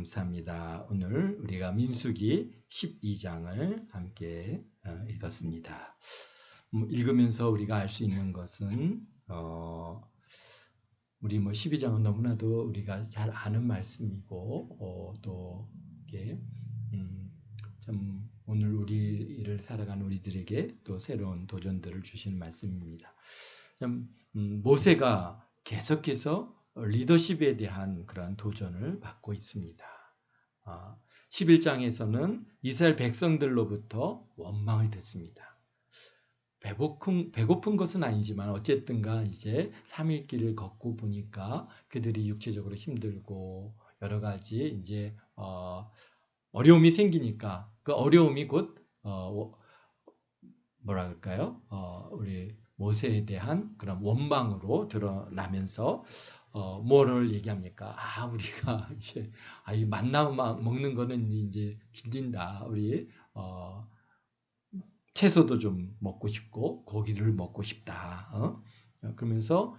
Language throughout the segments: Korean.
감사합니다. 오늘 우리가 민수기 12장을 함께 읽었습니다. 읽으면서 우리가 알 수 있는 것은 우리 12장은 너무나도 우리가 잘 아는 말씀이고 또 이게 참 오늘 우리를 살아가는 우리들에게 또 새로운 도전들을 주시는 말씀입니다. 참 모세가 계속해서 리더십에 대한 그러한 도전을 받고 있습니다. 11장에서는 이스라엘 백성들로부터 원망을 듣습니다. 배고픈 것은 아니지만 어쨌든가 이제 3일 길을 걷고 보니까 그들이 육체적으로 힘들고 여러 가지 이제 어려움이 생기니까 그 어려움이 곧 뭐라 그럴까요? 우리 모세에 대한 그런 원망으로 드러나면서 뭐를 얘기합니까? 우리가 이제 이 만나 먹는 거는 이제 질린다. 우리 채소도 좀 먹고 싶고 고기를 먹고 싶다. 그러면서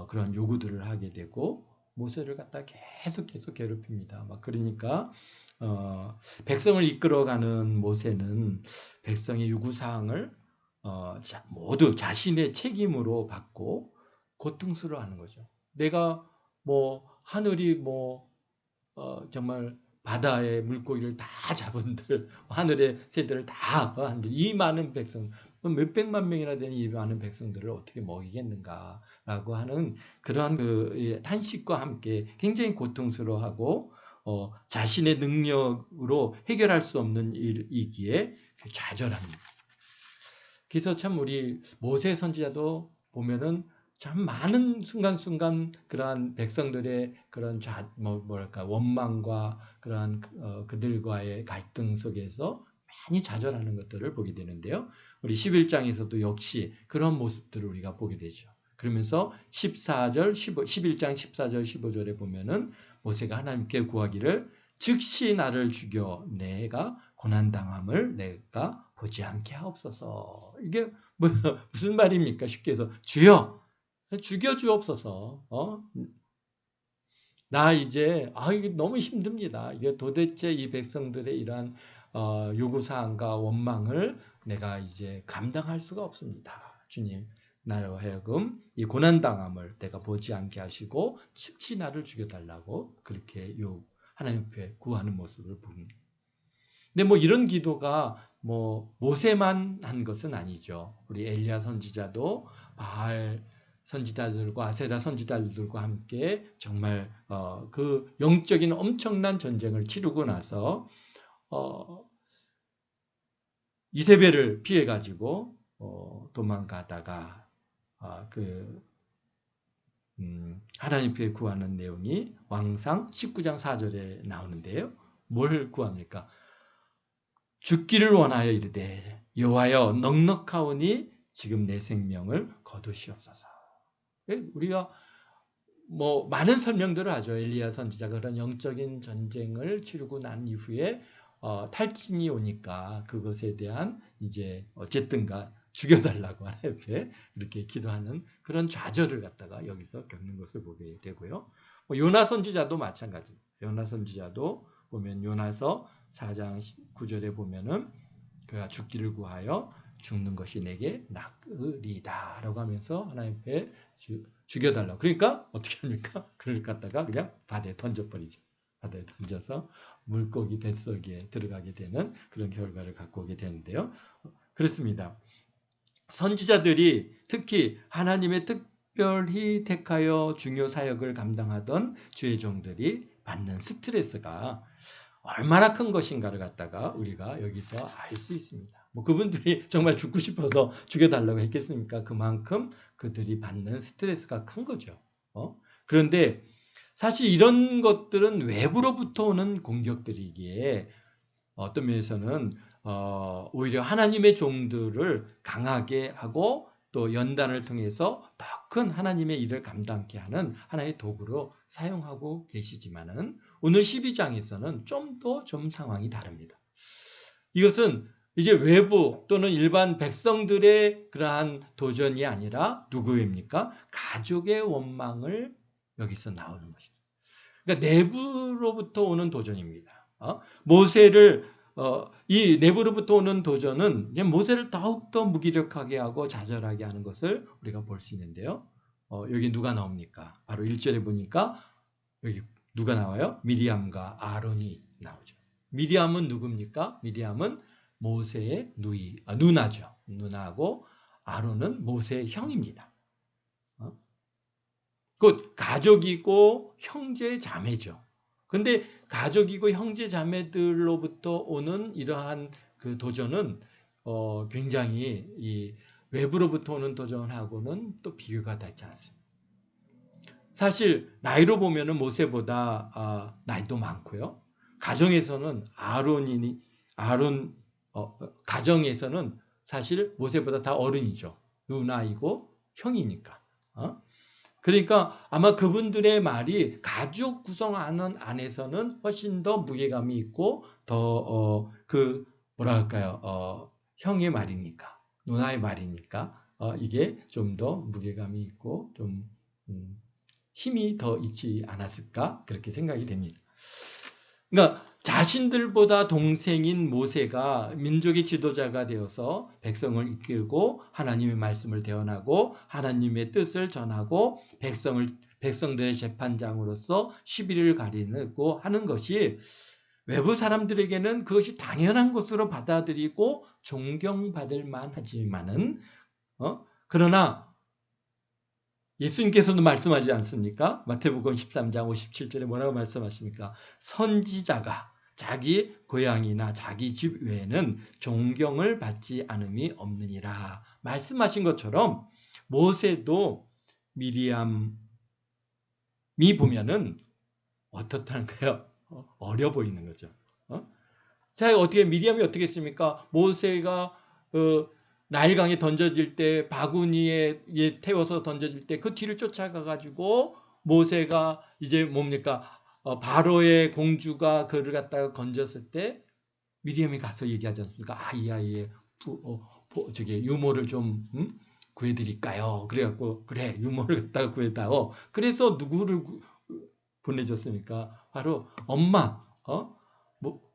그런 요구들을 하게 되고 모세를 갖다 계속 괴롭힙니다. 막 그러니까 백성을 이끌어가는 모세는 백성의 요구사항을 모두 자신의 책임으로 받고 고통스러워하는 거죠. 내가 하늘이 정말 바다의 물고기를 다 잡은들 하늘의 새들을 다 한들 이 많은 백성 몇백만 명이나 되는 이 많은 백성들을 어떻게 먹이겠는가라고 하는 그러한 그 탄식과 함께 굉장히 고통스러워하고 자신의 능력으로 해결할 수 없는 일이기에 좌절합니다. 그래서 참 우리 모세 선지자도 보면은 참 많은 순간순간 그러한 백성들의 그런 원망과 그러한 그들과의 갈등 속에서 많이 좌절하는 것들을 보게 되는데요. 우리 11장에서도 역시 그런 모습들을 우리가 보게 되죠. 그러면서 11장 14절 15절에 보면은 모세가 하나님께 구하기를 즉시 나를 죽여 내가 고난당함을 내가 보지 않게 하옵소서. 이게 무슨 말입니까? 쉽게 해서 주여 죽여 주옵소서. 나 이제 이게 너무 힘듭니다. 이게 도대체 이 백성들의 이러한 요구사항과 원망을 내가 이제 감당할 수가 없습니다. 주님, 나로 하여금 이 고난당함을 내가 보지 않게 하시고 즉시 나를 죽여달라고 그렇게 하나님 앞에 구하는 모습을 봅니다. 근데 이런 기도가 모세만 한 것은 아니죠. 우리 엘리야 선지자도 바알 선지자들과 아세라 선지자들과 함께 정말 그 영적인 엄청난 전쟁을 치르고 나서 이세벨을 피해 가지고 도망가다가 하나님께 구하는 내용이 왕상 19장 4절에 나오는데요. 뭘 구합니까? 죽기를 원하여 이르되 여호와여 넉넉하오니 지금 내 생명을 거두시옵소서. 우리가 많은 설명들을 하죠. 엘리야 선지자가 그런 영적인 전쟁을 치르고 난 이후에 탈진이 오니까 그것에 대한 이제 어쨌든가 죽여달라고 하나님께 이렇게 기도하는 그런 좌절을 갖다가 여기서 겪는 것을 보게 되고요. 요나 선지자도 마찬가지입니다. 요나 선지자도 보면 요나서 4장 9절에 보면은 그가 죽기를 구하여 죽는 것이 내게 낫으리다 라고 하면서 하나님께 죽여달라고. 그러니까 어떻게 합니까? 그를 갖다가 그냥 바다에 던져버리죠. 바다에 던져서 물고기 뱃속에 들어가게 되는 그런 결과를 갖고 오게 되는데요. 그렇습니다. 선지자들이 특히 하나님의 특별히 택하여 중요 사역을 감당하던 주의 종들이 받는 스트레스가 얼마나 큰 것인가를 갖다가 우리가 여기서 알 수 있습니다. 그분들이 정말 죽고 싶어서 죽여달라고 했겠습니까? 그만큼 그들이 받는 스트레스가 큰 거죠. 그런데 사실 이런 것들은 외부로부터 오는 공격들이기에 어떤 면에서는 오히려 하나님의 종들을 강하게 하고 또 연단을 통해서 더 큰 하나님의 일을 감당케 하는 하나의 도구로 사용하고 계시지만은 오늘 12장에서는 좀 더 상황이 다릅니다. 이것은 이제 외부 또는 일반 백성들의 그러한 도전이 아니라 누구입니까? 가족의 원망을 여기서 나오는 것이죠. 그러니까 내부로부터 오는 도전입니다. 모세를 이 내부로부터 오는 도전은 이제 모세를 더욱더 무기력하게 하고 좌절하게 하는 것을 우리가 볼 수 있는데요. 여기 누가 나옵니까? 바로 1절에 보니까 여기 누가 나와요? 미리암과 아론이 나오죠. 미리암은 누굽니까? 미리암은 모세의 누나죠. 누나고 아론은 모세의 형입니다. 곧 가족이고 형제 자매죠. 근데 가족이고 형제 자매들로부터 오는 이러한 그 도전은 굉장히 이 외부로부터 오는 도전하고는 또 비교가 되지 않습니다. 사실 나이로 보면은 모세보다 나이도 많고요. 가정에서는 아론 가정에서는 사실 모세보다 다 어른이죠. 누나이고 형이니까. 그러니까 아마 그분들의 말이 가족 구성하는 안에서는 훨씬 더 무게감이 있고 더 뭐라 할까요? 형의 말이니까, 누나의 말이니까 이게 좀 더 무게감이 있고 좀 힘이 더 있지 않았을까 그렇게 생각이 됩니다. 그러니까 자신들보다 동생인 모세가 민족의 지도자가 되어서 백성을 이끌고 하나님의 말씀을 대언하고 하나님의 뜻을 전하고 백성들의 재판장으로서 시비를 가리고 하는 것이 외부 사람들에게는 그것이 당연한 것으로 받아들이고 존경받을 만하지만은 그러나 예수님께서도 말씀하지 않습니까? 마태복음 13장 57절에 뭐라고 말씀하십니까? 선지자가 자기 고향이나 자기 집 외에는 존경을 받지 않음이 없느니라 말씀하신 것처럼 모세도 미리암이 보면은 어떻다는 거예요? 어려 보이는 거죠. 자, 어떻게 미리암이 어떻게 했습니까? 모세가 나일강에 던져질 때 바구니에 태워서 던져질 때 그 뒤를 쫓아가 가지고 모세가 이제 뭡니까? 바로의 공주가 그를 갖다가 건졌을 때 미리암이 가서 얘기하지 않습니까? 이 아이의 유모를 좀 구해드릴까요? 그래갖고 그래 유모를 갖다가 구해다오. 그래서 누구를 보내줬습니까? 바로 엄마.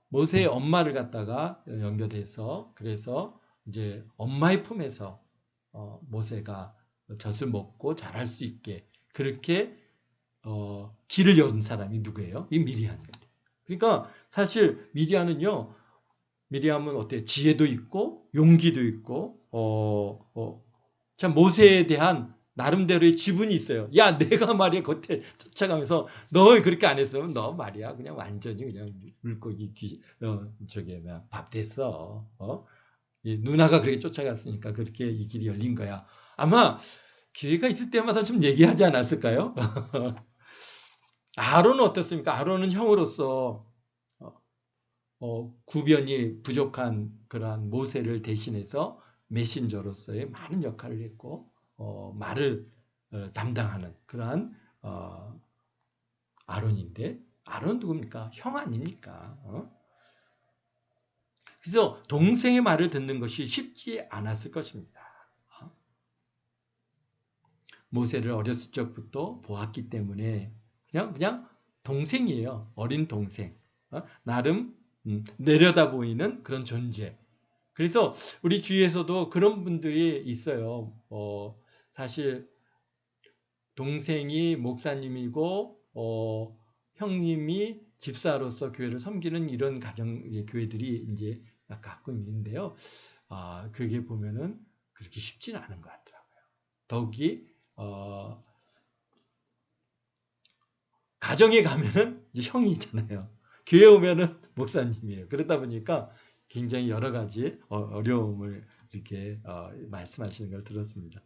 모세의 엄마를 갖다가 연결해서 그래서 이제 엄마의 품에서 모세가 젖을 먹고 자랄 수 있게 그렇게 길을 연 사람이 누구예요? 이 미리암입니다. 그러니까 사실 미리암은 어때? 지혜도 있고 용기도 있고 참 모세에 대한 나름대로의 지분이 있어요. 야, 내가 말이야 겉에 쫓아가면서 너 그렇게 안 했으면 너 말이야 그냥 완전히 그냥 물고기 밥 됐어. 누나가 그렇게 쫓아갔으니까 그렇게 이 길이 열린 거야. 아마 기회가 있을 때마다 좀 얘기하지 않았을까요? 아론은 어떻습니까? 아론은 형으로서 구변이 부족한 그러한 모세를 대신해서 메신저로서의 많은 역할을 했고 말을 담당하는 그러한 아론인데 아론 누굽니까? 형 아닙니까? 그래서 동생의 말을 듣는 것이 쉽지 않았을 것입니다. 모세를 어렸을 적부터 보았기 때문에 그냥 동생이에요. 어린 동생. 나름 내려다 보이는 그런 존재. 그래서 우리 주위에서도 그런 분들이 있어요. 사실 동생이 목사님이고 형님이 집사로서 교회를 섬기는 이런 교회들이 이제 갖고 있는데요. 그게 보면은 그렇게 쉽지는 않은 것 같더라고요. 더욱이 가정에 가면은 이제 형이잖아요. 교회 오면은 목사님이에요. 그러다 보니까 굉장히 여러 가지 어려움을 이렇게 말씀하시는 걸 들었습니다.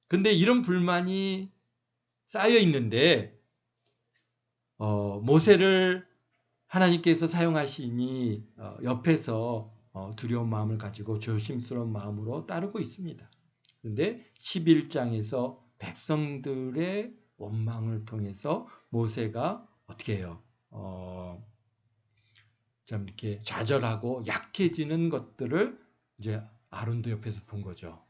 근데 이런 불만이 쌓여 있는데 모세를 하나님께서 사용하시니 옆에서 두려운 마음을 가지고 조심스러운 마음으로 따르고 있습니다. 그런데 11장에서 백성들의 원망을 통해서 모세가 어떻게 해요? 참 이렇게 좌절하고 약해지는 것들을 이제 아론도 옆에서 본 거죠.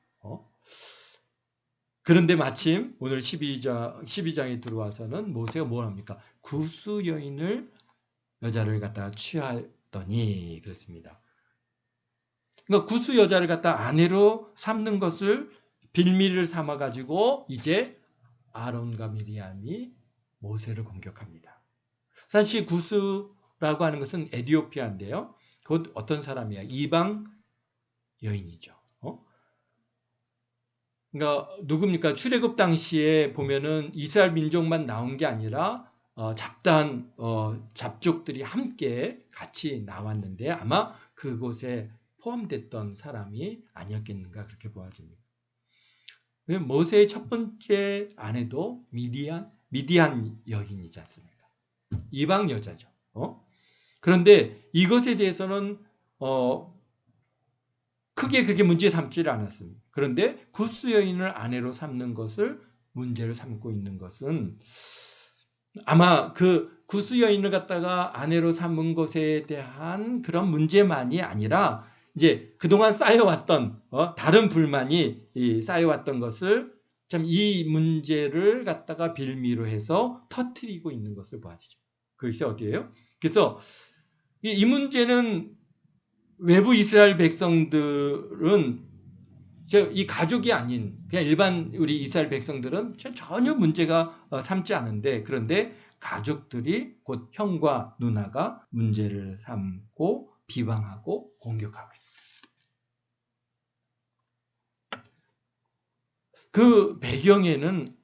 그런데 마침 오늘 12장에 들어와서는 모세가 뭘 합니까? 구스 여인을 여자를 갖다가 취하더니 그렇습니다. 그러니까 구스 여자를 갖다 아내로 삼는 것을 빌미를 삼아 가지고 이제 아론과 미리암이 모세를 공격합니다. 사실 구스라고 하는 것은 에티오피아인데요. 곧 어떤 사람이야? 이방 여인이죠. 그러니까 누굽니까? 출애굽 당시에 보면은 이스라엘 민족만 나온 게 아니라 잡다한 잡족들이 함께 같이 나왔는데 아마 그곳에 포함됐던 사람이 아니었겠는가 그렇게 보아집니다. 모세의 첫 번째 아내도 미디안 여인이지 않습니까? 이방 여자죠. 그런데 이것에 대해서는 크게 그렇게 문제 삼지를 않았습니다. 그런데 구스 여인을 아내로 삼는 것을 문제를 삼고 있는 것은 아마 그 구스 여인을 갖다가 아내로 삼은 것에 대한 그런 문제만이 아니라 이제 그동안 쌓여왔던 다른 불만이 쌓여왔던 것을 참 이 문제를 갖다가 빌미로 해서 터뜨리고 있는 것을 보아지죠. 그것이 어디예요? 그래서 이 문제는 외부 이스라엘 백성들은 이 가족이 아닌 그냥 일반 우리 이스라엘 백성들은 전혀 문제가 삼지 않은데 그런데 가족들이 곧 형과 누나가 문제를 삼고 비방하고 공격하고 있습니다. 그 배경에는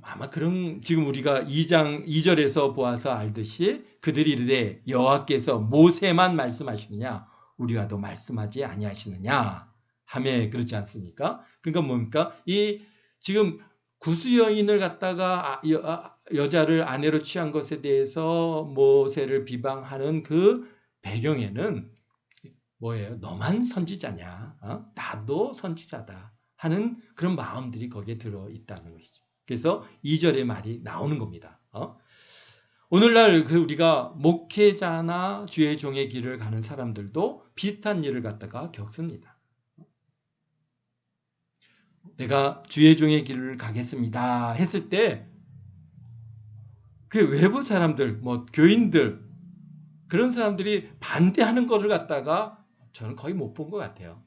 아마 그런 지금 우리가 2장 2절에서 보아서 알듯이 그들이 이르되 여호와께서 모세만 말씀하시느냐 우리와도 말씀하지 아니하시느냐 하매 그렇지 않습니까? 그러니까 뭡니까? 이 지금 구스 여인을 갖다가 여자를 아내로 취한 것에 대해서 모세를 비방하는 그 배경에는 뭐예요? 너만 선지자냐? 나도 선지자다 하는 그런 마음들이 거기에 들어 있다는 것이죠. 그래서 2절의 말이 나오는 겁니다. 오늘날 우리가 목회자나 주의 종의 길을 가는 사람들도 비슷한 일을 갖다가 겪습니다. 내가 주의 종의 길을 가겠습니다 했을 때 그 외부 사람들, 뭐 교인들 그런 사람들이 반대하는 것을 갖다가 저는 거의 못 본 것 같아요.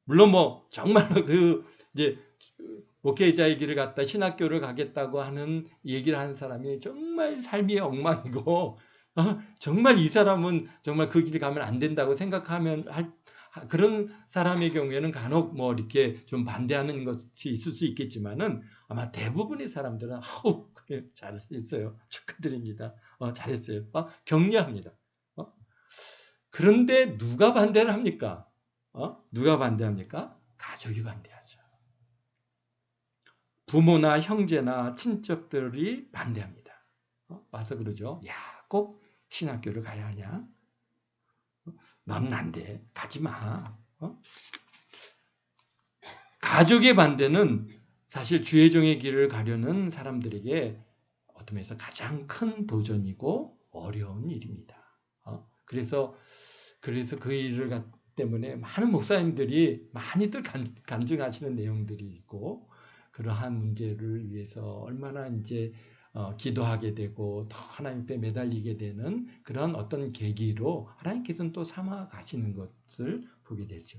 물론 뭐 정말로 이제 목회자의 길을 갖다 신학교를 가겠다고 하는 얘기를 하는 사람이 정말 삶이 엉망이고 정말 이 사람은 정말 그 길을 가면 안 된다고 생각하면 그런 사람의 경우에는 간혹 뭐 이렇게 좀 반대하는 것이 있을 수 있겠지만은 아마 대부분의 사람들은 그래 잘했어요. 축하드립니다. 잘했어요. 격려합니다. 그런데 누가 반대를 합니까? 누가 반대합니까? 가족이 반대하죠. 부모나 형제나 친척들이 반대합니다. 와서 그러죠. 야, 꼭 신학교를 가야 하냐? 너는 안 돼. 가지 마. 가족의 반대는 사실 주의 종의 길을 가려는 사람들에게 어떤 면에서 가장 큰 도전이고 어려운 일입니다. 그래서 그 일을 때문에 많은 목사님들이 많이들 간증하시는 내용들이 있고 그러한 문제를 위해서 얼마나 이제 기도하게 되고 더 하나님 앞에 매달리게 되는 그런 어떤 계기로 하나님께서는 또 삼아 가시는 것을 보게 되죠.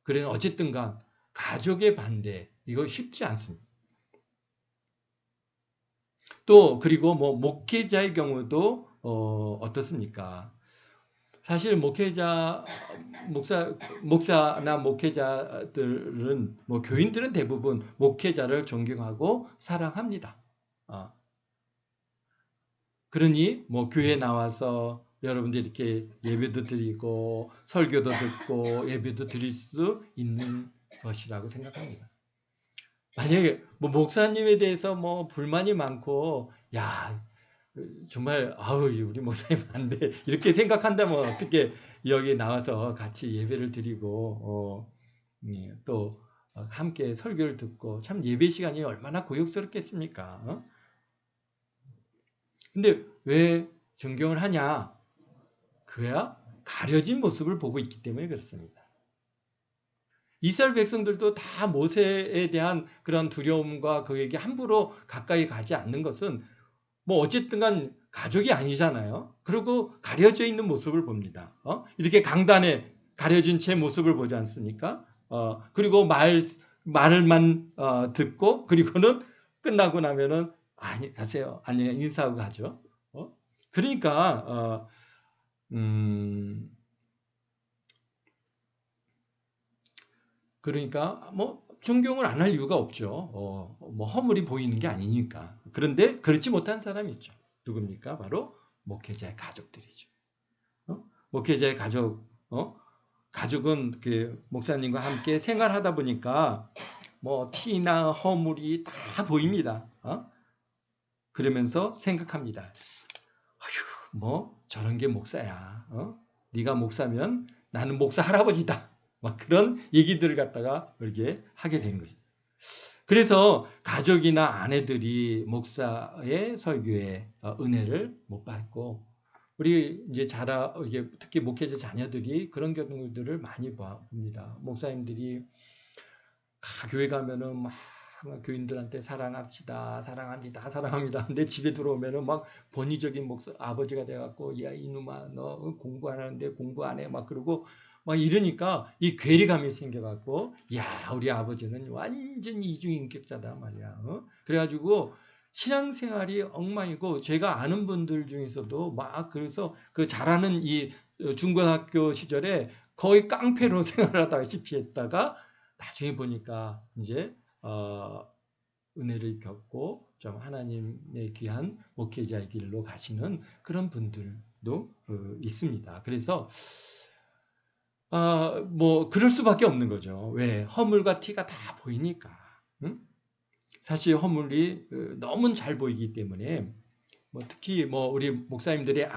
그래서 어쨌든간 가족의 반대 이거 쉽지 않습니다. 또 그리고 뭐 목회자의 경우도 어떻습니까? 사실 목사나 목회자들은 뭐 교인들은 대부분 목회자를 존경하고 사랑합니다. 그러니 뭐 교회 나와서 여러분들 이렇게 예배도 드리고 설교도 듣고 예배도 드릴 수 있는 것이라고 생각합니다. 만약에 뭐 목사님에 대해서 뭐 불만이 많고 야 정말 우리 목사님 안 돼 이렇게 생각한다면 어떻게 여기 나와서 같이 예배를 드리고 또 함께 설교를 듣고 참 예배 시간이 얼마나 고역스럽겠습니까? 근데 왜 존경을 하냐? 그야 가려진 모습을 보고 있기 때문에 그렇습니다. 이스라엘 백성들도 다 모세에 대한 그런 두려움과 그에게 함부로 가까이 가지 않는 것은 뭐 어쨌든 간 가족이 아니잖아요. 그리고 가려져 있는 모습을 봅니다. 이렇게 강단에 가려진 채 모습을 보지 않습니까? 그리고 말을만 듣고 그리고는 끝나고 나면은 아니 가세요. 아니 인사하고 가죠. 그러니까 그러니까 뭐 존경을 안 할 이유가 없죠. 뭐 허물이 보이는 게 아니니까. 그런데 그렇지 못한 사람이 있죠. 누굽니까? 바로 목회자의 가족들이죠. 목회자의 가족, 가족은 그 목사님과 함께 생활하다 보니까 뭐 티나 허물이 다 보입니다. 그러면서 생각합니다. 아휴, 뭐 저런 게 목사야. 네가 목사면 나는 목사 할아버지다. 막 그런 얘기들을 갖다가 이렇게 하게 된 거죠. 그래서 가족이나 아내들이 목사의 설교에 은혜를 못 받고 우리 이제 이게 특히 목회자 자녀들이 그런 경우들을 많이 봅니다. 목사님들이 교회 가면은 막 교인들한테 사랑합시다, 사랑합니다, 사랑합니다. 근데 집에 들어오면은 막 권위적인 아버지가 돼갖고 야 이놈아 너 공부 안 하는데 공부 안 해 막 그러고 막 이러니까 이 괴리감이 생겨갖고 야 우리 아버지는 완전히 이중인격자다 말이야. 그래가지고 신앙생활이 엉망이고 제가 아는 분들 중에서도 막 그래서 그 잘하는 이 중고등학교 시절에 거의 깡패로 생활하다시피 했다가 나중에 보니까 이제 은혜를 겪고 좀 하나님의 귀한 목회자의 길로 가시는 그런 분들도 있습니다. 그래서 뭐 그럴 수밖에 없는 거죠. 왜? 허물과 티가 다 보이니까. 응? 사실 허물이 너무 잘 보이기 때문에 뭐 특히 뭐 우리 목사님들의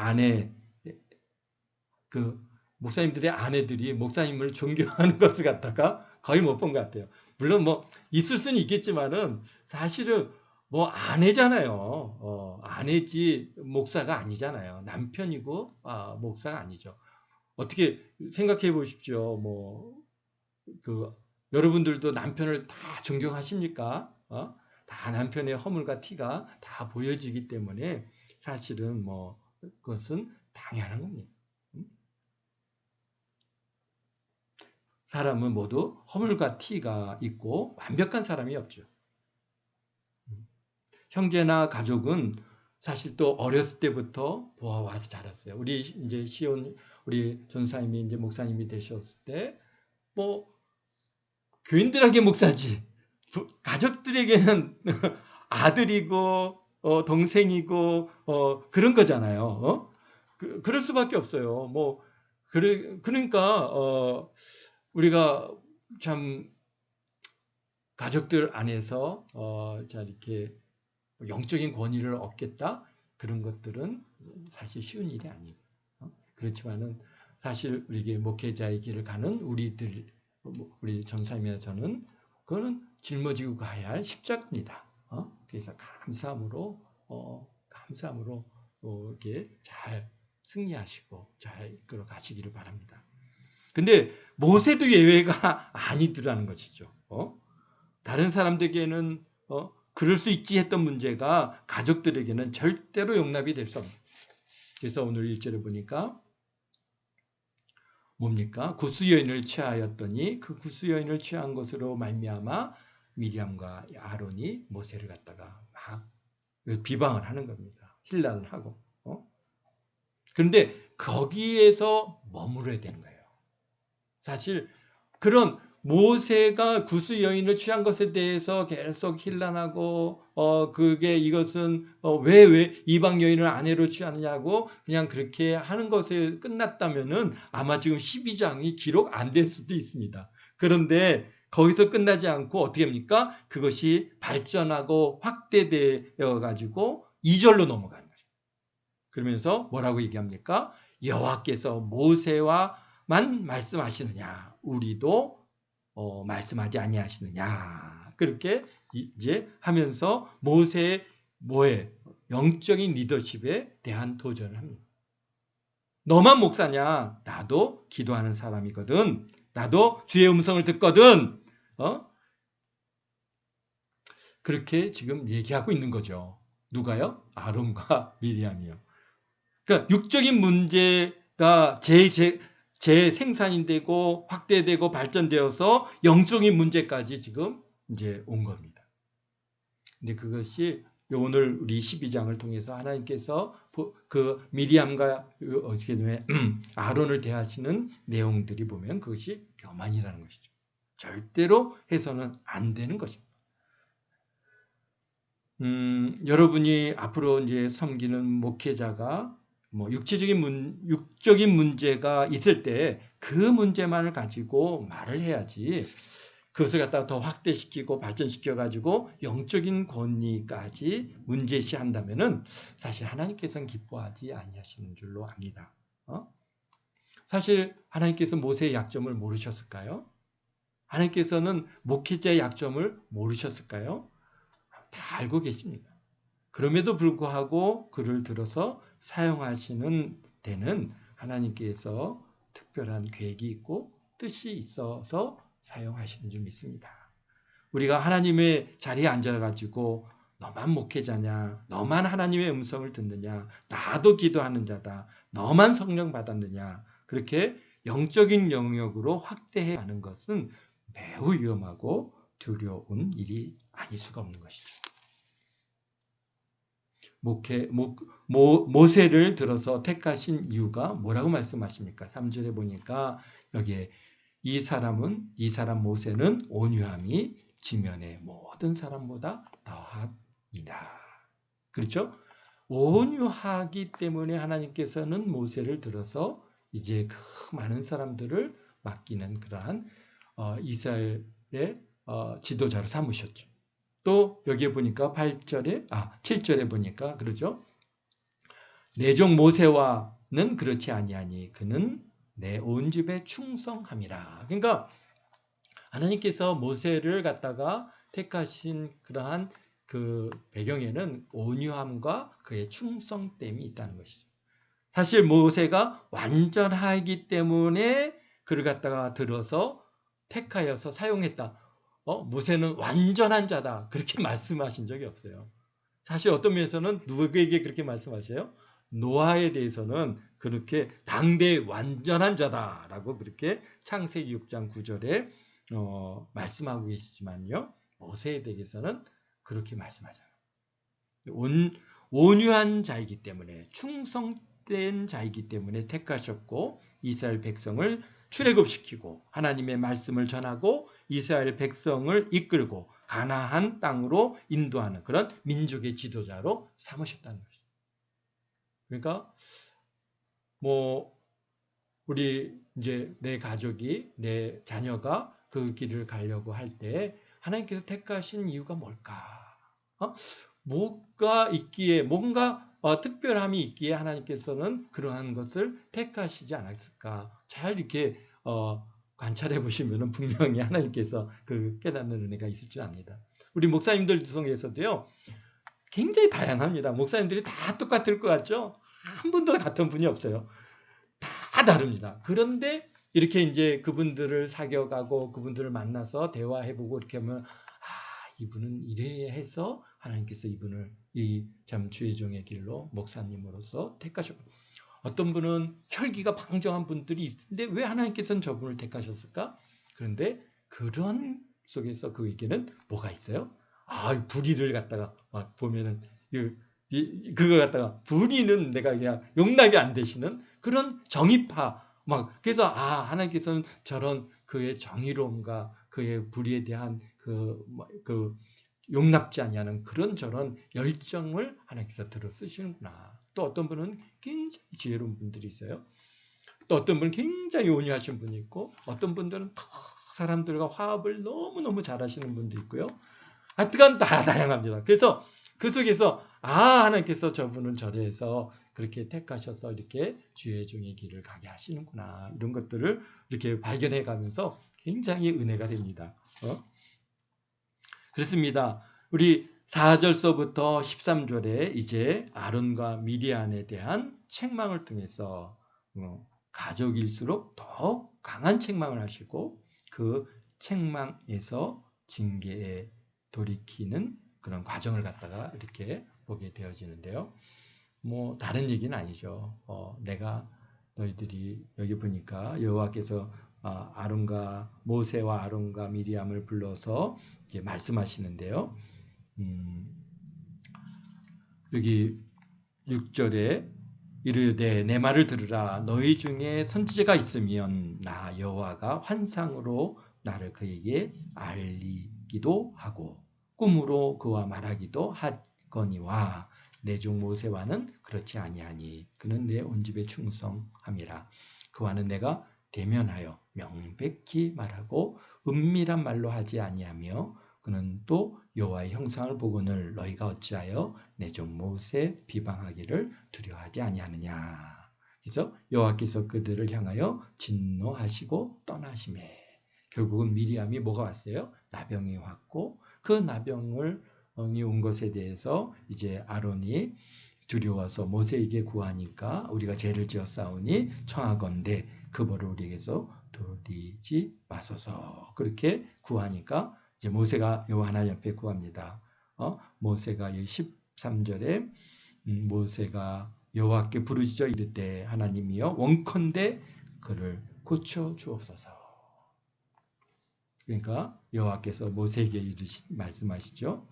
목사님들의 아내들이 목사님을 존경하는 것을 갖다가 거의 못 본 것 같아요. 물론 뭐 있을 수는 있겠지만은 사실은 뭐 아내잖아요. 아내지 목사가 아니잖아요. 남편이고 목사가 아니죠. 어떻게 생각해 보십시오. 여러분들도 남편을 다 존경하십니까? 다 남편의 허물과 티가 다 보여지기 때문에 사실은 뭐 그것은 당연한 겁니다. 사람은 모두 허물과 티가 있고 완벽한 사람이 없죠. 형제나 가족은 사실 또 어렸을 때부터 보아와서 자랐어요. 우리 이제 우리 전사님이 이제 목사님이 되셨을 때 뭐 교인들에게 목사지 가족들에게는 아들이고 동생이고 그런 거잖아요. 그럴 수밖에 없어요. 그러니까 우리가 참 가족들 안에서 이렇게 영적인 권위를 얻겠다 그런 것들은 사실 쉬운 일이 아니고 그렇지만은 사실 우리에게 목회자의 길을 가는 우리 전사님이나 저는 그거는 짊어지고 가야 할 십자가입니다. 그래서 감사함으로 이렇게 잘 승리하시고 잘 이끌어 가시기를 바랍니다. 근데 모세도 예외가 아니더라는 것이죠. 다른 사람들에게는 그럴 수 있지 했던 문제가 가족들에게는 절대로 용납이 될 수 없습니다. 그래서 오늘 1절에 보니까 뭡니까? 구스 여인을 취하였더니 그 구스 여인을 취한 것으로 말미암아 미리암과 아론이 모세를 갖다가 막 비방을 하는 겁니다. 힐난을 하고. 그런데 거기에서 머물러야 되는 거예요. 사실 그런 모세가 구스 여인을 취한 것에 대해서 계속 힐난하고 이것은 왜 이방 여인을 아내로 취하느냐고 그냥 그렇게 하는 것에 끝났다면은 아마 지금 12장이 기록 안 될 수도 있습니다. 그런데 거기서 끝나지 않고 어떻게 합니까? 그것이 발전하고 확대되어 가지고 2절로 넘어가는 거죠. 그러면서 뭐라고 얘기합니까? 여호와께서 모세와만 말씀하시느냐 우리도 말씀하지 아니하시느냐 그렇게 이제 하면서 모세의 영적인 리더십에 대한 도전을 합니다. 너만 목사냐? 나도 기도하는 사람이거든. 나도 주의 음성을 듣거든. 그렇게 지금 얘기하고 있는 거죠. 누가요? 아론과 미리암이요. 그러니까 육적인 문제가 재생산이 되고 확대되고 발전되어서 영적인 문제까지 지금 이제 온 겁니다. 근데 그것이 오늘 우리 12장을 통해서 하나님께서 그 미리암과 어떻게 되면 아론을 대하시는 내용들이 보면 그것이 교만이라는 것이죠. 절대로 해서는 안 되는 것입니다. 여러분이 앞으로 이제 섬기는 목회자가 뭐 육적인 문제가 있을 때 그 문제만을 가지고 말을 해야지, 그것을 갖다가 더 확대시키고 발전시켜 가지고 영적인 권위까지 문제시한다면은 사실 하나님께서는 기뻐하지 아니하시는 줄로 압니다. 사실 하나님께서 모세의 약점을 모르셨을까요? 하나님께서는 목회자의 약점을 모르셨을까요? 다 알고 계십니다. 그럼에도 불구하고 그를 들어서 사용하시는 데는 하나님께서 특별한 계획이 있고 뜻이 있어서 사용하시는 줄 믿습니다. 우리가 하나님의 자리에 앉아가지고 너만 목회자냐, 너만 하나님의 음성을 듣느냐, 나도 기도하는 자다, 너만 성령 받았느냐, 그렇게 영적인 영역으로 확대해 가는 것은 매우 위험하고 두려운 일이 아닐 수가 없는 것이죠. 모세를 들어서 택하신 이유가 뭐라고 말씀하십니까? 3절에 보니까 여기에 이 사람 모세는 온유함이 지면의 모든 사람보다 더하니라. 그렇죠? 온유하기 때문에 하나님께서는 모세를 들어서 이제 그 많은 사람들을 맡기는 그러한 이스라엘의 지도자로 삼으셨죠. 또 여기에 보니까 7절에 보니까 그러죠. 내 종 모세와는 그렇지 아니하니 그는 내 온 집에 충성함이라. 그러니까 하나님께서 모세를 갖다가 택하신 그러한 그 배경에는 온유함과 그의 충성됨이 있다는 것이죠. 사실 모세가 완전하기 때문에 그를 갖다가 들어서 택하여서 사용했다. 모세는 완전한 자다, 그렇게 말씀하신 적이 없어요. 사실 어떤 면에서는 누구에게 그렇게 말씀하세요? 노아에 대해서는 그렇게 당대 완전한 자다라고 그렇게 창세기 6장 9절에 말씀하고 계시지만요, 모세에 대해서는 그렇게 말씀하잖아요. 온유한 자이기 때문에, 충성된 자이기 때문에 택하셨고 이스라엘 백성을 출애굽시키고 하나님의 말씀을 전하고 이스라엘 백성을 이끌고 가나안 땅으로 인도하는 그런 민족의 지도자로 삼으셨다는 것이죠. 그러니까 뭐 우리 이제 내 가족이, 내 자녀가 그 길을 가려고 할 때 하나님께서 택하신 이유가 뭘까? 뭐가 있기에, 뭔가 특별함이 있기에 하나님께서는 그러한 것을 택하시지 않았을까? 잘 이렇게 관찰해 보시면 분명히 하나님께서 그 깨닫는 은혜가 있을 줄 압니다. 우리 목사님들 중에서도요, 굉장히 다양합니다. 목사님들이 다 똑같을 것 같죠? 한 분도 같은 분이 없어요. 다 다릅니다. 그런데 이렇게 이제 그분들을 사귀어가고 그분들을 만나서 대화해보고 이렇게 하면, 이분은 이래야 해서 하나님께서 이분을 이 참 주의 종의 길로 목사님으로서 택하셨고, 어떤 분은 혈기가 방정한 분들이 있는데 왜 하나님께서는 저분을 택하셨을까? 그런데 그런 속에서 그에게는 뭐가 있어요? 불의를 갖다가 막 보면은 그거 갖다가, 불의는 내가 그냥 용납이 안 되시는 그런 정의파, 막 그래서 하나님께서는 저런 그의 정의로움과 그의 불의에 대한 그 용납지 아니하는 그런 저런 열정을 하나님께서 들어 쓰시는구나. 또 어떤 분은 굉장히 지혜로운 분들이 있어요. 또 어떤 분은 굉장히 온유하신 분이 있고, 어떤 분들은 더 사람들과 화합을 너무너무 잘하시는 분도 있고요. 하여튼 다 다양합니다. 그래서 그 속에서 하나님께서 저분은 저래서 그렇게 택하셔서 이렇게 주의 종의 길을 가게 하시는구나, 이런 것들을 이렇게 발견해 가면서 굉장히 은혜가 됩니다. 그렇습니다. 우리 4절서부터 13절에 이제 아론과 미디안에 대한 책망을 통해서 가족일수록 더 강한 책망을 하시고 그 책망에서 징계에 돌이키는 그런 과정을 갖다가 이렇게 보게 되어지는데요. 뭐 다른 얘기는 아니죠. 내가 너희들이 여기 보니까 여호와께서 아론과 모세와 아론과 미리암을 불러서 이제 말씀하시는데요. 여기 6절에 이르되 내 말을 들으라. 너희 중에 선지자가 있으면 나 여호와가 환상으로 나를 그에게 알리기도 하고 꿈으로 그와 말하기도 하거니와 내 종 모세와는 그렇지 아니하니 그는 내 온 집에 충성함이라. 그와는 내가 대면하여 명백히 말하고 은밀한 말로 하지 아니하며 그는 또 여호와의 형상을 보거늘 너희가 어찌하여 내 종 모세 비방하기를 두려워하지 아니하느냐. 그래서 여호와께서 그들을 향하여 진노하시고 떠나시매 결국은 미리암이 뭐가 왔어요? 나병이 왔고 그 나병이 온 것에 대해서 이제 아론이 두려워서 모세에게 구하니까 우리가 죄를 지었사오니 청하건대 그 벌을 우리에게서 돌리지 마소서. 그렇게 구하니까 이제 모세가 여호와 하나님 앞에 구합니다. 모세가 13절에 모세가 여호와께 부르짖어 이르되 하나님이여 원컨대 그를 고쳐 주옵소서. 그러니까 여호와께서 모세에게 말씀하시죠.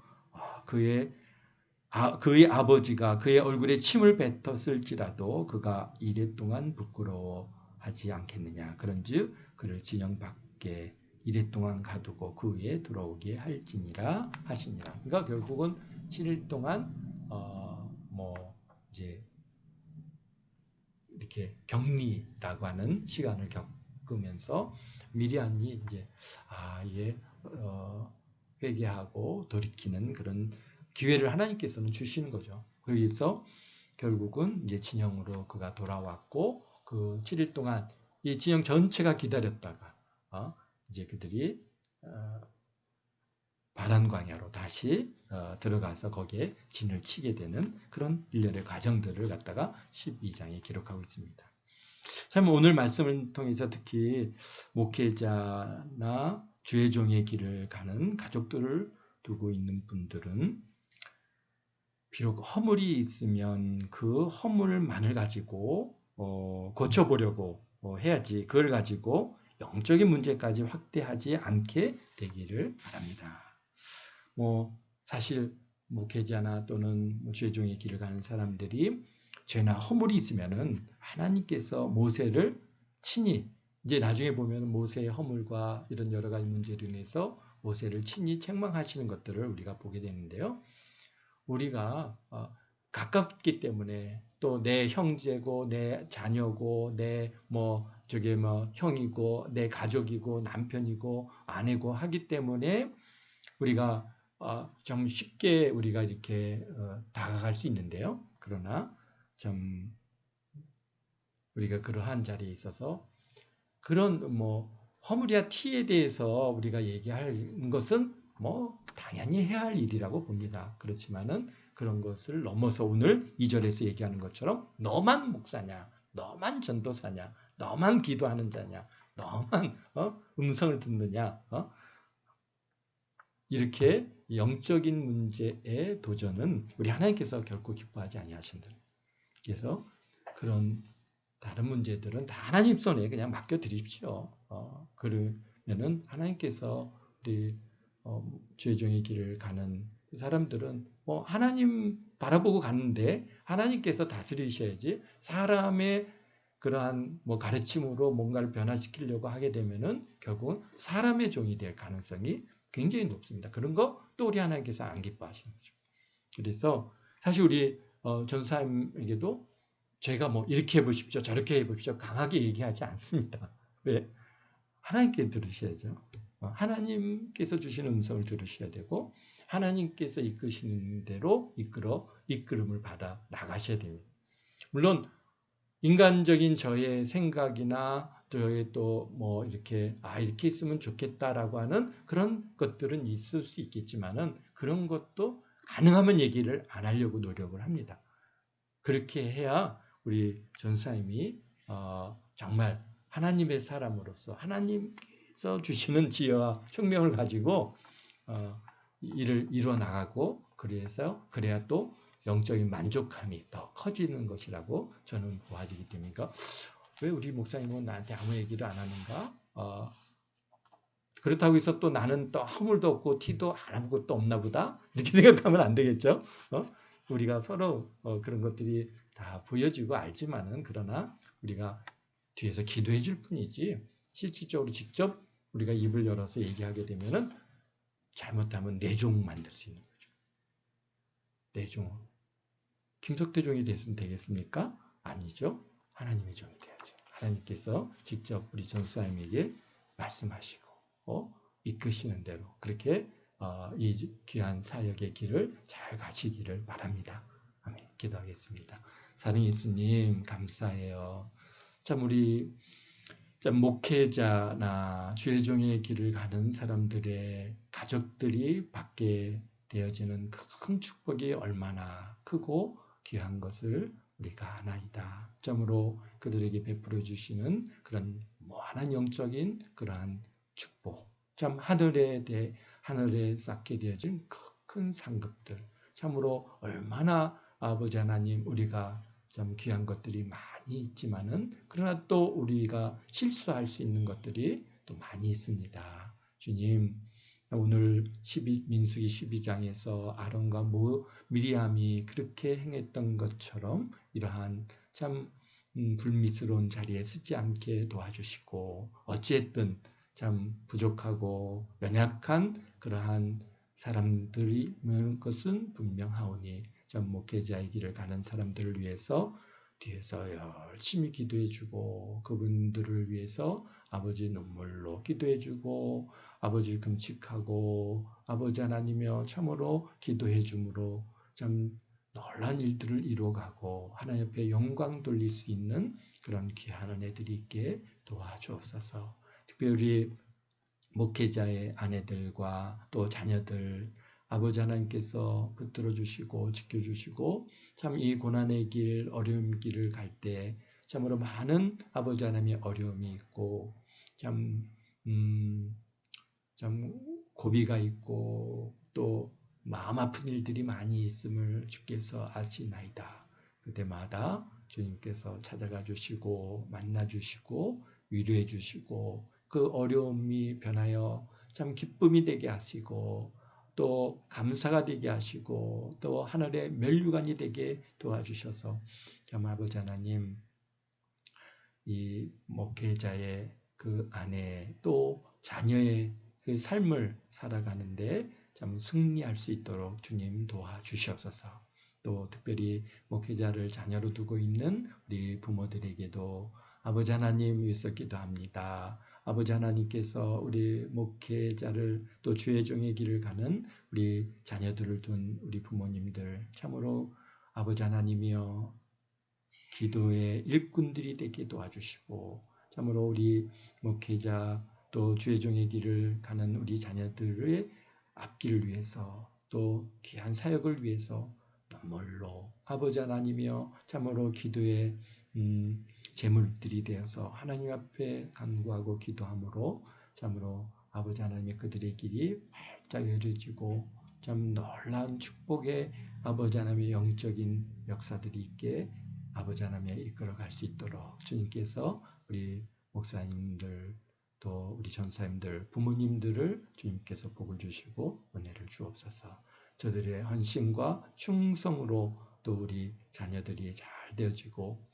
그의 아버지가 그의 얼굴에 침을 뱉었을지라도 그가 이랫동안 부끄러워하지 않겠느냐. 그런즉 그를 진영 밖에 이랫동안 가두고 그 위에 들어오게 할지니라 하시니라. 그러니까 결국은 7일 동안 이제 이렇게 격리라고 하는 시간을 겪으면서 미리암이 이제 이게 회개하고 돌이키는 그런 기회를 하나님께서는 주시는 거죠. 그래서 결국은 이제 진영으로 그가 돌아왔고 그 7일 동안 이 진영 전체가 기다렸다가 이제 그들이 바란 광야로 다시 들어가서 거기에 진을 치게 되는 그런 일련의 과정들을 갖다가 12장에 기록하고 있습니다. 참 오늘 말씀을 통해서 특히 목회자나 주의 종의 길을 가는 가족들을 두고 있는 분들은 비록 허물이 있으면 그 허물만을 가지고 고쳐보려고 해야지 그걸 가지고 영적인 문제까지 확대하지 않게 되기를 바랍니다. 사실 목회자나 또는 주의 종의 길을 가는 사람들이 죄나 허물이 있으면은 하나님께서 모세를 친히 이제 나중에 보면 모세의 허물과 이런 여러 가지 문제로 인해서 모세를 친히 책망하시는 것들을 우리가 보게 되는데요. 우리가 가깝기 때문에 또 내 형제고 내 자녀고 내 형이고 내 가족이고 남편이고 아내고 하기 때문에 우리가 좀 쉽게 우리가 이렇게 다가갈 수 있는데요. 그러나 좀 우리가 그러한 자리에 있어서 그런 허물이야 티에 대해서 우리가 얘기할 것은 당연히 해야 할 일이라고 봅니다. 그렇지만은 그런 것을 넘어서 오늘 2절에서 얘기하는 것처럼 너만 목사냐, 너만 전도사냐, 너만 기도하는 자냐, 너만 음성을 듣느냐, 이렇게 영적인 문제의 도전은 우리 하나님께서 결코 기뻐하지 아니하신다. 그래서 그런 다른 문제들은 다 하나님 손에 그냥 맡겨드립시오. 그러면은 하나님께서 우리 주의 종의 길을 가는 사람들은 하나님 바라보고 갔는데 하나님께서 다스리셔야지 사람의 그러한 가르침으로 뭔가를 변화시키려고 하게 되면은 결국은 사람의 종이 될 가능성이 굉장히 높습니다. 그런 거 또 우리 하나님께서 안 기뻐하시는 거죠. 그래서 사실 우리 전사님에게도 제가 이렇게 해보십시오, 저렇게 해보십시오 강하게 얘기하지 않습니다. 왜? 하나님께 들으셔야죠. 하나님께서 주시는 음성을 들으셔야 되고 하나님께서 이끄시는 대로 이끌음을 받아 나가셔야 됩니다. 물론 인간적인 저의 생각이나 저의 또 이렇게 이렇게 있으면 좋겠다라고 하는 그런 것들은 있을 수 있겠지만은 그런 것도 가능하면 얘기를 안 하려고 노력을 합니다. 그렇게 해야 우리 전사님이 정말 하나님의 사람으로서 하나님께서 주시는 지혜와 총명을 가지고 일을 이루어 나가고 그래야 또 영적인 만족함이 더 커지는 것이라고 저는 보아지기 때문이니까 왜 우리 목사님은 나한테 아무 얘기도 안 하는가? 그렇다고 해서 또 나는 또 아무 도 없고 티도 아무것도 없나 보다 이렇게 생각하면 안 되겠죠. 우리가 서로 그런 것들이 다 보여지고 알지만은 그러나 우리가 뒤에서 기도해 줄 뿐이지 실질적으로 직접 우리가 입을 열어서 얘기하게 되면은 잘못하면 내종 만들 수 있는 거죠. 내종. 김석태 종이 됐으면 되겠습니까? 아니죠. 하나님의 종이 돼야죠. 하나님께서 직접 우리 전수사님에게 말씀하시고 이끄시는 대로 그렇게 이 귀한 사역의 길을 잘 가시기를 바랍니다. 아멘. 기도하겠습니다. 사랑 예수님 감사해요. 참 우리 목회자나 주의 종의 길을 가는 사람들의 가족들이 받게 되어지는 큰 축복이 얼마나 크고 귀한 것을 우리가 아나이다. 점으로 그들에게 베풀어 주시는 그런 무한한 영적인 그러한 축복. 참 하늘에 쌓게 되어진 큰 상급들. 참으로 얼마나 아버지 하나님 우리가 참 귀한 것들이 많이 있지만은 그러나 또 우리가 실수할 수 있는 것들이 또 많이 있습니다. 주님, 오늘 민수기 12장에서 아론과 미리암이 그렇게 행했던 것처럼 이러한 참 불미스러운 자리에 서지 않게 도와주시고 어찌했든 참 부족하고 연약한 그러한 사람들이면 것은 분명하오니 참 목회자의 길을 가는 사람들을 위해서 뒤에서 열심히 기도해주고 그분들을 위해서 아버지 눈물로 기도해주고 아버지 금칙하고 아버지 하나님이여 참으로 기도해줌으로 참 놀란 일들을 이루어가고 하나님 앞에 영광 돌릴 수 있는 그런 귀한 은혜들이 있게 도와주옵소서. 특별히 목회자의 아내들과 또 자녀들 아버지 하나님께서 붙들어 주시고 지켜주시고 참 이 고난의 길 어려움 길을 갈 때 참으로 많은 아버지 하나님의 어려움이 있고 참 고비가 있고 또 마음 아픈 일들이 많이 있음을 주께서 아시나이다. 그때마다 주님께서 찾아가 주시고 만나 주시고 위로해 주시고 그 어려움이 변하여 참 기쁨이 되게 하시고 또 감사가 되게 하시고 또 하늘의 면류관이 되게 도와주셔서 참 아버지 하나님 이 목회자의 그 아내 또 자녀의 그 삶을 살아가는데 참 승리할 수 있도록 주님 도와주시옵소서. 또 특별히 목회자를 자녀로 두고 있는 우리 부모들에게도 아버지 하나님 위해서 기도합니다. 아버지 하나님께서 우리 목회자를 또 주의 종의 길을 가는 우리 자녀들을 둔 우리 부모님들 참으로 아버지 하나님이여 기도의 일꾼들이 되게 도와주시고 참으로 우리 목회자 또 주의 종의 길을 가는 우리 자녀들의 앞길을 위해서 또 귀한 사역을 위해서 눈물로 아버지 하나님이여 참으로 기도의 제물들이 되어서 하나님 앞에 간구하고 기도함으로 참으로 아버지 하나님의 그들의 길이 활짝 열려지고 참 놀라운 축복의 아버지 하나님의 영적인 역사들이 있게 아버지 하나님에 이끌어갈 수 있도록 주님께서 우리 목사님들 또 우리 전사님들 부모님들을 주님께서 복을 주시고 은혜를 주옵소서. 저들의 헌신과 충성으로 또 우리 자녀들이 잘 되어지고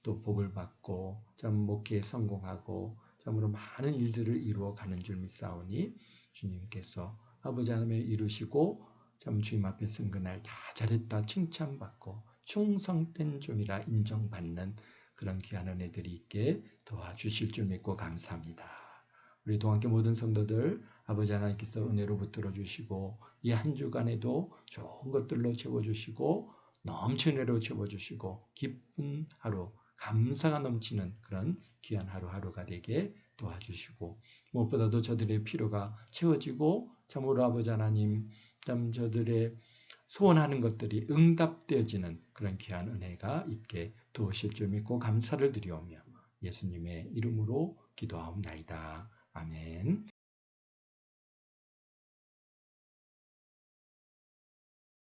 또 복을 받고 참 목회에 성공하고 참으로 많은 일들을 이루어가는 줄 믿사오니 주님께서 아버지 하나님에 이루시고 참 주님 앞에 선 그날 다 잘했다 칭찬받고 충성된 종이라 인정받는 그런 귀한 은혜들이 있게 도와주실 줄 믿고 감사합니다. 우리 동학교 모든 성도들 아버지 하나님께서 은혜로 붙들어 주시고 이 한 주간에도 좋은 것들로 채워주시고 넘치는 은혜로 채워주시고 기쁜 하루 감사가 넘치는 그런 귀한 하루하루가 되게 도와주시고 무엇보다도 저들의 필요가 채워지고 참으로 아버지 하나님 참 저들의 소원하는 것들이 응답되어지는 그런 귀한 은혜가 있게 도우실 줄 믿고 감사를 드리오며 예수님의 이름으로 기도하옵나이다. 아멘.